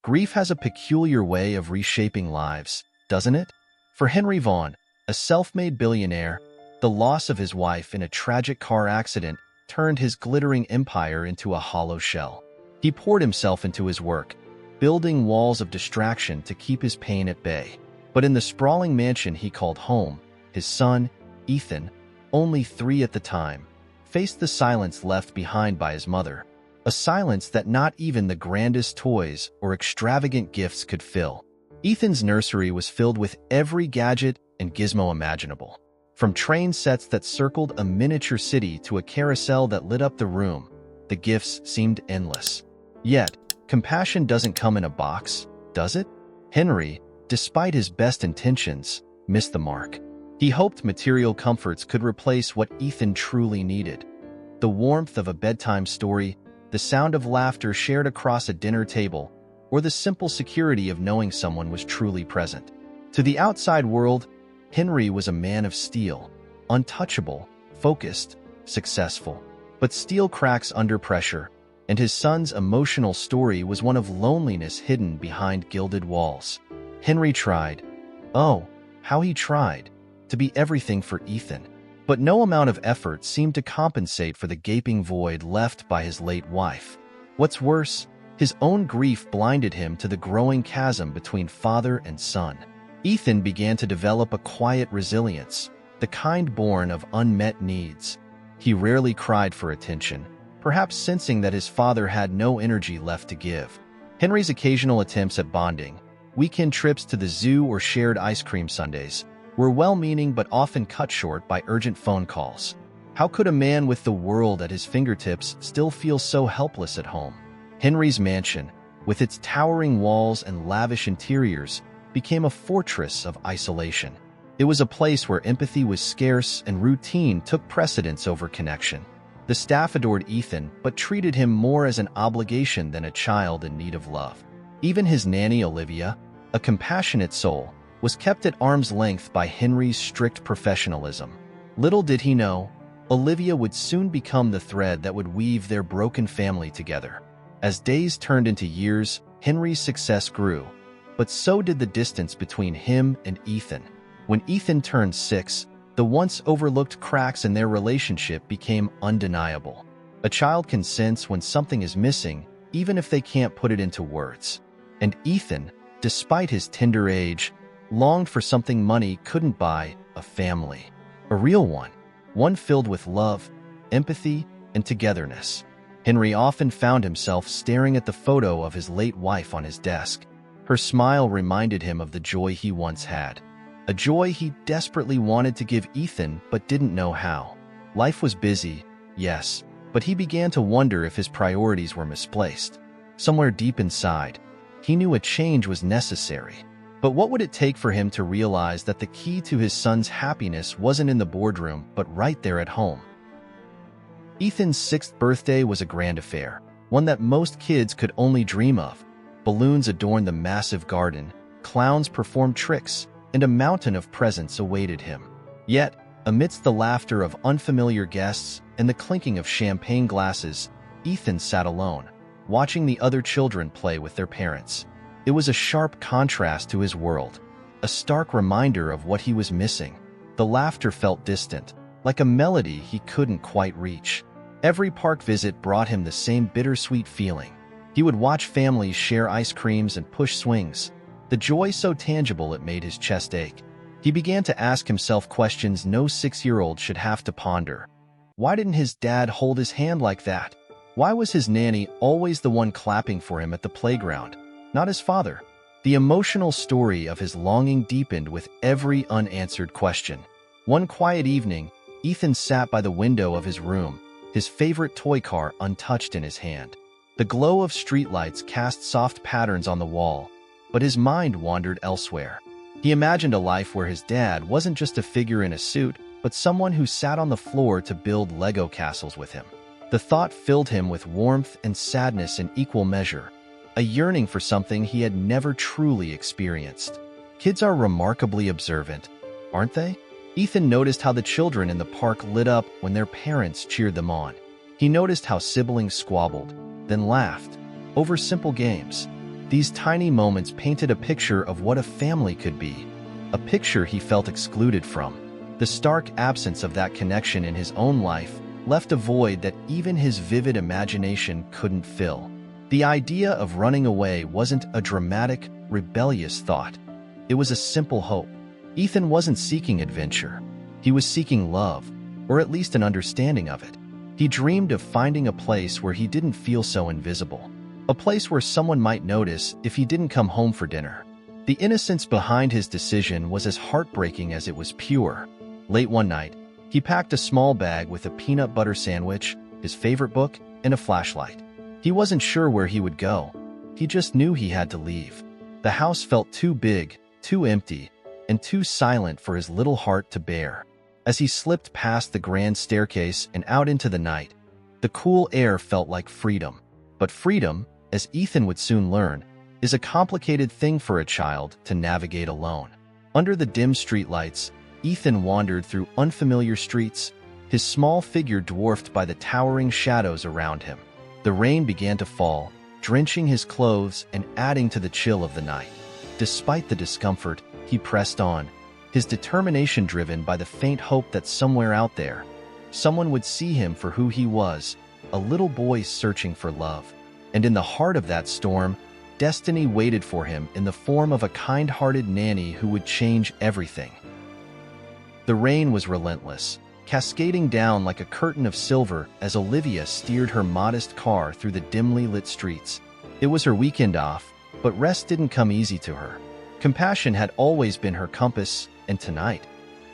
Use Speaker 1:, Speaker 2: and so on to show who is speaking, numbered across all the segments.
Speaker 1: Grief has a peculiar way of reshaping lives, doesn't it? For Henry Vaughn, a self-made billionaire, the loss of his wife in a tragic car accident turned his glittering empire into a hollow shell. He poured himself into his work, building walls of distraction to keep his pain at bay. But in the sprawling mansion he called home, his son, Ethan, only 3 at the time, faced the silence left behind by his mother. A silence that not even the grandest toys or extravagant gifts could fill. Ethan's nursery was filled with every gadget and gizmo imaginable. From train sets that circled a miniature city to a carousel that lit up the room, the gifts seemed endless. Yet, compassion doesn't come in a box, does it? Henry, despite his best intentions, missed the mark. He hoped material comforts could replace what Ethan truly needed. The warmth of a bedtime story, the sound of laughter shared across a dinner table, or the simple security of knowing someone was truly present. To the outside world, Henry was a man of steel, untouchable, focused, successful. But steel cracks under pressure, and his son's emotional story was one of loneliness hidden behind gilded walls. Henry tried, oh, how he tried, to be everything for Ethan. But no amount of effort seemed to compensate for the gaping void left by his late wife. What's worse, his own grief blinded him to the growing chasm between father and son. Ethan began to develop a quiet resilience, the kind born of unmet needs. He rarely cried for attention, perhaps sensing that his father had no energy left to give. Henry's occasional attempts at bonding, weekend trips to the zoo or shared ice cream sundaes, were well-meaning but often cut short by urgent phone calls. How could a man with the world at his fingertips still feel so helpless at home? Henry's mansion, with its towering walls and lavish interiors, became a fortress of isolation. It was a place where empathy was scarce and routine took precedence over connection. The staff adored Ethan, but treated him more as an obligation than a child in need of love. Even his nanny, Olivia, a compassionate soul, was kept at arm's length by Henry's strict professionalism. Little did he know, Olivia would soon become the thread that would weave their broken family together. As days turned into years, Henry's success grew, but so did the distance between him and Ethan. When Ethan turned 6, the once overlooked cracks in their relationship became undeniable. A child can sense when something is missing, even if they can't put it into words. And Ethan, despite his tender age, longed for something money couldn't buy: a family. A real one filled with love, empathy, and togetherness. Henry often found himself staring at the photo of his late wife on his desk. Her smile reminded him of the joy he once had, a joy he desperately wanted to give Ethan but didn't know how. Life was busy, yes, but he began to wonder if his priorities were misplaced. Somewhere deep inside, he knew a change was necessary. But what would it take for him to realize that the key to his son's happiness wasn't in the boardroom, but right there at home? Ethan's 6th birthday was a grand affair, one that most kids could only dream of. Balloons adorned the massive garden, clowns performed tricks, and a mountain of presents awaited him. Yet, amidst the laughter of unfamiliar guests and the clinking of champagne glasses, Ethan sat alone, watching the other children play with their parents. It was a sharp contrast to his world, a stark reminder of what he was missing. The laughter felt distant, like a melody he couldn't quite reach. Every park visit brought him the same bittersweet feeling. He would watch families share ice creams and push swings, the joy so tangible it made his chest ache. He began to ask himself questions no 6-year-old should have to ponder. Why didn't his dad hold his hand like that? Why was his nanny always the one clapping for him at the playground, not his father? The emotional story of his longing deepened with every unanswered question. One quiet evening, Ethan sat by the window of his room, his favorite toy car untouched in his hand. The glow of streetlights cast soft patterns on the wall, but his mind wandered elsewhere. He imagined a life where his dad wasn't just a figure in a suit, but someone who sat on the floor to build Lego castles with him. The thought filled him with warmth and sadness in equal measure, a yearning for something he had never truly experienced. Kids are remarkably observant, aren't they? Ethan noticed how the children in the park lit up when their parents cheered them on. He noticed how siblings squabbled, then laughed, over simple games. These tiny moments painted a picture of what a family could be, a picture he felt excluded from. The stark absence of that connection in his own life left a void that even his vivid imagination couldn't fill. The idea of running away wasn't a dramatic, rebellious thought. It was a simple hope. Ethan wasn't seeking adventure. He was seeking love, or at least an understanding of it. He dreamed of finding a place where he didn't feel so invisible. A place where someone might notice if he didn't come home for dinner. The innocence behind his decision was as heartbreaking as it was pure. Late one night, he packed a small bag with a peanut butter sandwich, his favorite book, and a flashlight. He wasn't sure where he would go. He just knew he had to leave. The house felt too big, too empty, and too silent for his little heart to bear. As he slipped past the grand staircase and out into the night, the cool air felt like freedom. But freedom, as Ethan would soon learn, is a complicated thing for a child to navigate alone. Under the dim streetlights, Ethan wandered through unfamiliar streets, his small figure dwarfed by the towering shadows around him. The rain began to fall, drenching his clothes and adding to the chill of the night. Despite the discomfort, he pressed on, his determination driven by the faint hope that somewhere out there, someone would see him for who he was, a little boy searching for love. And in the heart of that storm, destiny waited for him in the form of a kind-hearted nanny who would change everything. The rain was relentless, cascading down like a curtain of silver as Olivia steered her modest car through the dimly lit streets. It was her weekend off, but rest didn't come easy to her. Compassion had always been her compass, and tonight,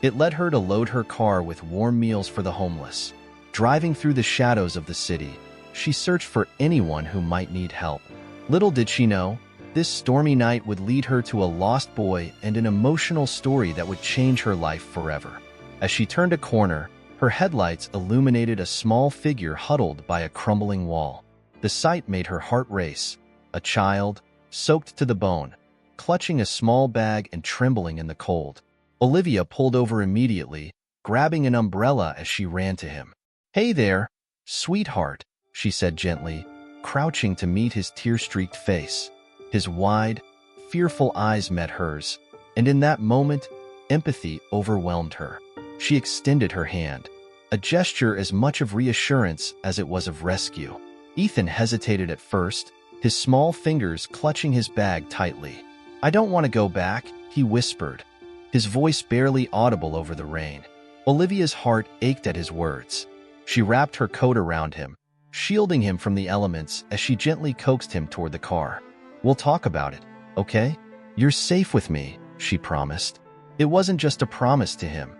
Speaker 1: it led her to load her car with warm meals for the homeless. Driving through the shadows of the city, she searched for anyone who might need help. Little did she know, this stormy night would lead her to a lost boy and an emotional story that would change her life forever. As she turned a corner, her headlights illuminated a small figure huddled by a crumbling wall. The sight made her heart race. A child, soaked to the bone, clutching a small bag and trembling in the cold. Olivia pulled over immediately, grabbing an umbrella as she ran to him. "Hey there, sweetheart," she said gently, crouching to meet his tear-streaked face. His wide, fearful eyes met hers, and in that moment, empathy overwhelmed her. She extended her hand, a gesture as much of reassurance as it was of rescue. Ethan hesitated at first, his small fingers clutching his bag tightly. "I don't want to go back," he whispered, his voice barely audible over the rain. Olivia's heart ached at his words. She wrapped her coat around him, shielding him from the elements as she gently coaxed him toward the car. "We'll talk about it, okay? You're safe with me," she promised. It wasn't just a promise to him.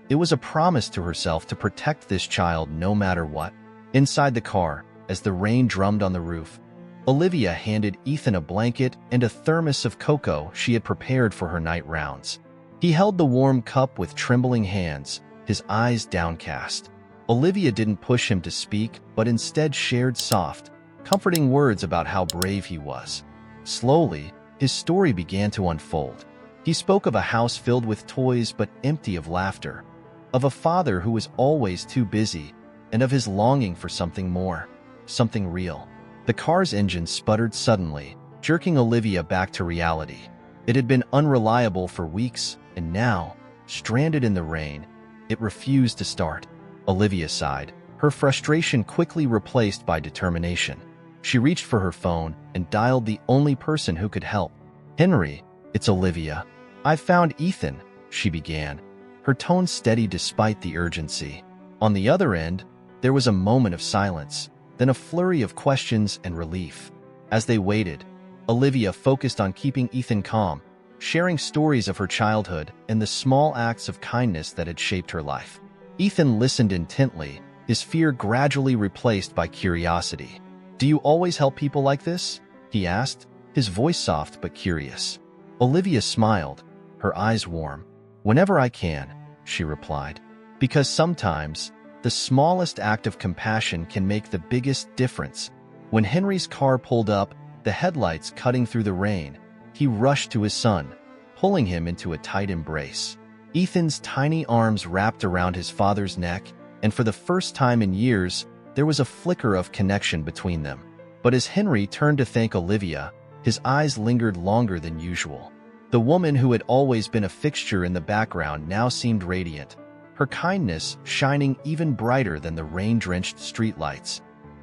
Speaker 1: It was a promise to herself to protect this child no matter what. Inside the car, as the rain drummed on the roof, Olivia handed Ethan a blanket and a thermos of cocoa she had prepared for her night rounds. He held the warm cup with trembling hands, his eyes downcast. Olivia didn't push him to speak, but instead shared soft, comforting words about how brave he was. Slowly, his story began to unfold. He spoke of a house filled with toys but empty of laughter, of a father who was always too busy, and of his longing for something more, something real. The car's engine sputtered suddenly, jerking Olivia back to reality. It had been unreliable for weeks, and now, stranded in the rain, it refused to start. Olivia sighed, her frustration quickly replaced by determination. She reached for her phone and dialed the only person who could help. "Henry, it's Olivia. I've found Ethan," she began, her tone steady despite the urgency. On the other end, there was a moment of silence, then a flurry of questions and relief. As they waited, Olivia focused on keeping Ethan calm, sharing stories of her childhood and the small acts of kindness that had shaped her life. Ethan listened intently, his fear gradually replaced by curiosity. "Do you always help people like this?" he asked, his voice soft but curious. Olivia smiled, her eyes warm. "Whenever I can," she replied, "because sometimes the smallest act of compassion can make the biggest difference." When Henry's car pulled up, the headlights cutting through the rain, he rushed to his son, pulling him into a tight embrace. Ethan's tiny arms wrapped around his father's neck, and for the first time in years, there was a flicker of connection between them. But as Henry turned to thank Olivia, His eyes lingered longer than usual. The woman who had always been a fixture in the background now seemed radiant, her kindness shining even brighter than the rain-drenched streetlights.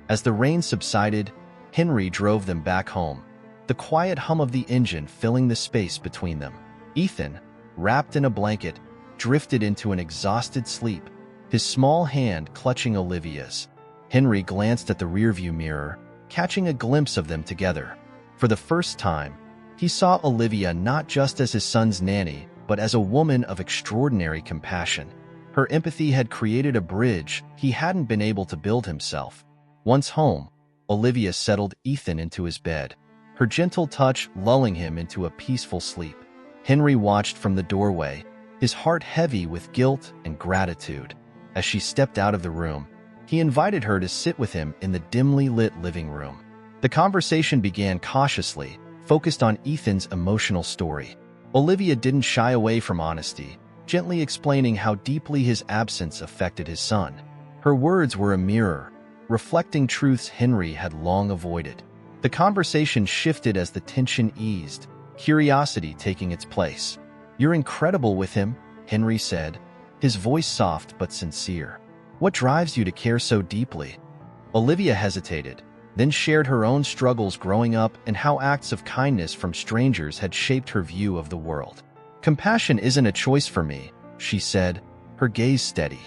Speaker 1: As the rain subsided, Henry drove them back home, the quiet hum of the engine filling the space between them. Ethan, wrapped in a blanket, drifted into an exhausted sleep, his small hand clutching Olivia's. Henry glanced at the rearview mirror, catching a glimpse of them together. For the first time, he saw Olivia not just as his son's nanny, but as a woman of extraordinary compassion. Her empathy had created a bridge he hadn't been able to build himself. Once home, Olivia settled Ethan into his bed, her gentle touch lulling him into a peaceful sleep. Henry watched from the doorway, his heart heavy with guilt and gratitude. As she stepped out of the room, he invited her to sit with him in the dimly lit living room. The conversation began cautiously, focused on Ethan's emotional story. Olivia didn't shy away from honesty, gently explaining how deeply his absence affected his son. Her words were a mirror, reflecting truths Henry had long avoided. The conversation shifted as the tension eased, curiosity taking its place. "You're incredible with him," Henry said, his voice soft but sincere. "What drives you to care so deeply?" Olivia hesitated, then shared her own struggles growing up and how acts of kindness from strangers had shaped her view of the world. "Compassion isn't a choice for me," she said, her gaze steady.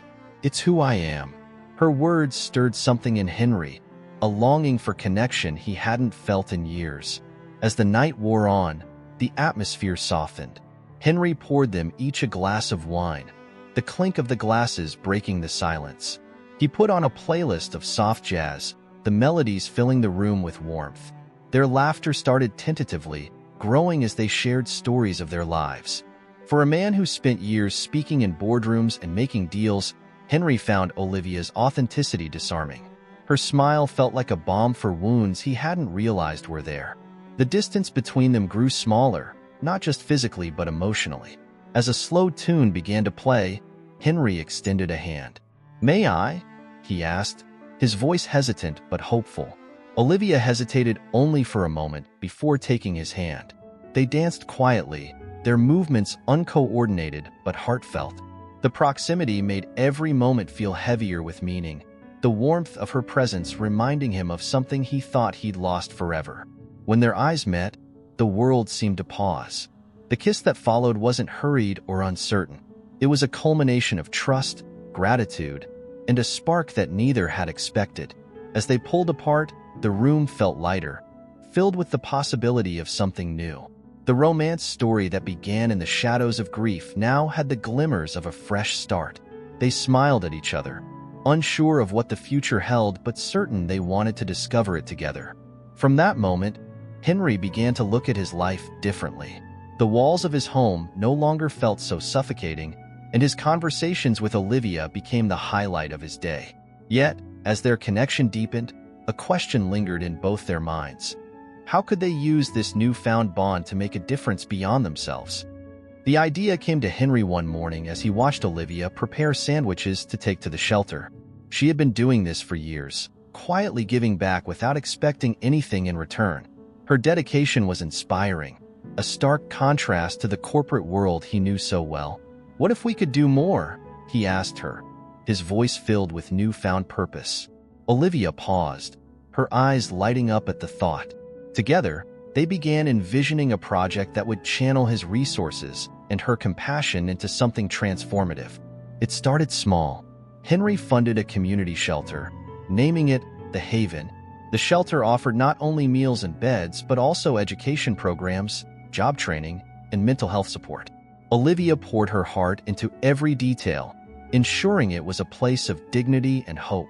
Speaker 1: "It's who I am." Her words stirred something in Henry, a longing for connection he hadn't felt in years. As the night wore on, the atmosphere softened. Henry poured them each a glass of wine, the clink of the glasses breaking the silence. He put on a playlist of soft jazz, the melodies filling the room with warmth. Their laughter started tentatively, growing as they shared stories of their lives. For a man who spent years speaking in boardrooms and making deals, Henry found Olivia's authenticity disarming. Her smile felt like a balm for wounds he hadn't realized were there. The distance between them grew smaller, not just physically but emotionally. As a slow tune began to play, Henry extended a hand. "May I?" he asked, his voice hesitant but hopeful. Olivia hesitated only for a moment before taking his hand. They danced quietly, their movements uncoordinated but heartfelt. The proximity made every moment feel heavier with meaning, the warmth of her presence reminding him of something he thought he'd lost forever. When their eyes met, the world seemed to pause. The kiss that followed wasn't hurried or uncertain. It was a culmination of trust, gratitude, and a spark that neither had expected. As they pulled apart, the room felt lighter, filled with the possibility of something new. The romance story that began in the shadows of grief now had the glimmers of a fresh start. They smiled at each other, unsure of what the future held but certain they wanted to discover it together. From that moment, Henry began to look at his life differently. The walls of his home no longer felt so suffocating, and his conversations with Olivia became the highlight of his day. Yet, as their connection deepened, a question lingered in both their minds. How could they use this newfound bond to make a difference beyond themselves? The idea came to Henry one morning as he watched Olivia prepare sandwiches to take to the shelter. She had been doing this for years, quietly giving back without expecting anything in return. Her dedication was inspiring, a stark contrast to the corporate world he knew so well. "What if we could do more?" he asked her, his voice filled with newfound purpose. Olivia paused, her eyes lighting up at the thought. Together, they began envisioning a project that would channel his resources and her compassion into something transformative. It started small. Henry funded a community shelter, naming it The Haven. The shelter offered not only meals and beds, but also education programs, job training, and mental health support. Olivia poured her heart into every detail, ensuring it was a place of dignity and hope.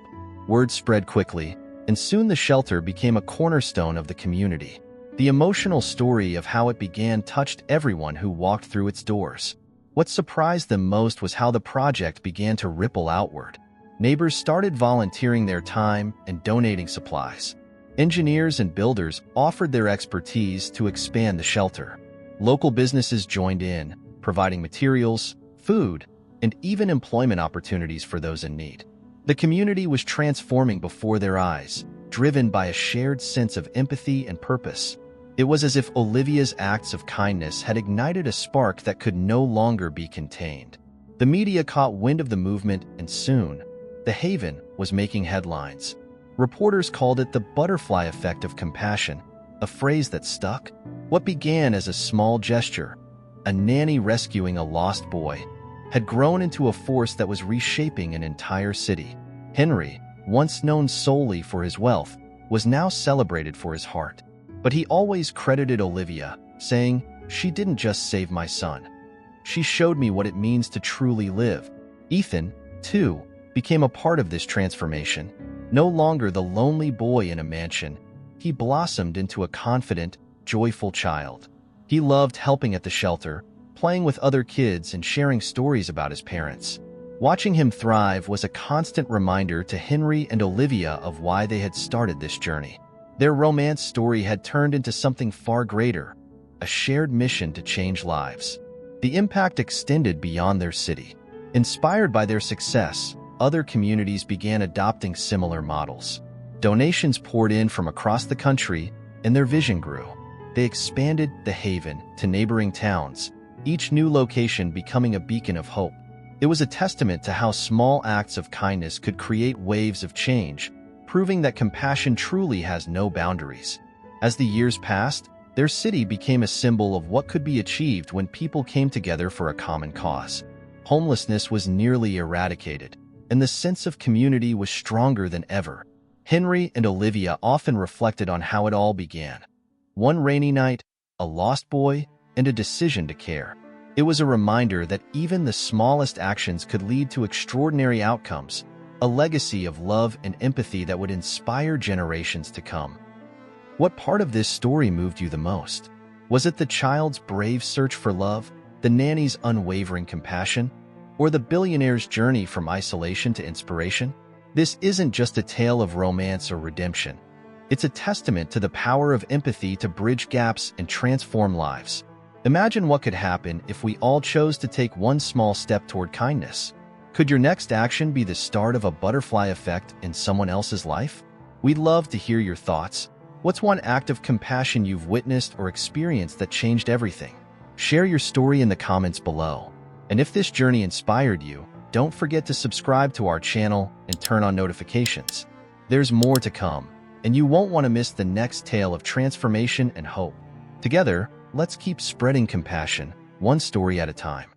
Speaker 1: Word spread quickly, and soon the shelter became a cornerstone of the community. The emotional story of how it began touched everyone who walked through its doors. What surprised them most was how the project began to ripple outward. Neighbors started volunteering their time and donating supplies. Engineers and builders offered their expertise to expand the shelter. Local businesses joined in, providing materials, food, and even employment opportunities for those in need. The community was transforming before their eyes, driven by a shared sense of empathy and purpose. It was as if Olivia's acts of kindness had ignited a spark that could no longer be contained. The media caught wind of the movement, and soon, the Haven was making headlines. Reporters called it the butterfly effect of compassion, a phrase that stuck. What began as a small gesture, a nanny rescuing a lost boy, had grown into a force that was reshaping an entire city. Henry, once known solely for his wealth, was now celebrated for his heart. But he always credited Olivia, saying, "She didn't just save my son. She showed me what it means to truly live." Ethan, too, became a part of this transformation. No longer the lonely boy in a mansion, he blossomed into a confident, joyful child. He loved helping at the shelter, playing with other kids and sharing stories about his parents. Watching him thrive was a constant reminder to Henry and Olivia of why they had started this journey. Their romance story had turned into something far greater, a shared mission to change lives. The impact extended beyond their city. Inspired by their success, other communities began adopting similar models. Donations poured in from across the country, and their vision grew. They expanded the Haven to neighboring towns, each new location becoming a beacon of hope. It was a testament to how small acts of kindness could create waves of change, proving that compassion truly has no boundaries. As the years passed, their city became a symbol of what could be achieved when people came together for a common cause. Homelessness was nearly eradicated, and the sense of community was stronger than ever. Henry and Olivia often reflected on how it all began. One rainy night, a lost boy, and a decision to care. It was a reminder that even the smallest actions could lead to extraordinary outcomes, a legacy of love and empathy that would inspire generations to come. What part of this story moved you the most? Was it the child's brave search for love, the nanny's unwavering compassion, or the billionaire's journey from isolation to inspiration? This isn't just a tale of romance or redemption. It's a testament to the power of empathy to bridge gaps and transform lives. Imagine what could happen if we all chose to take one small step toward kindness. Could your next action be the start of a butterfly effect in someone else's life? We'd love to hear your thoughts. What's one act of compassion you've witnessed or experienced that changed everything? Share your story in the comments below. And if this journey inspired you, don't forget to subscribe to our channel and turn on notifications. There's more to come, and you won't want to miss the next tale of transformation and hope. Together, let's keep spreading compassion, one story at a time.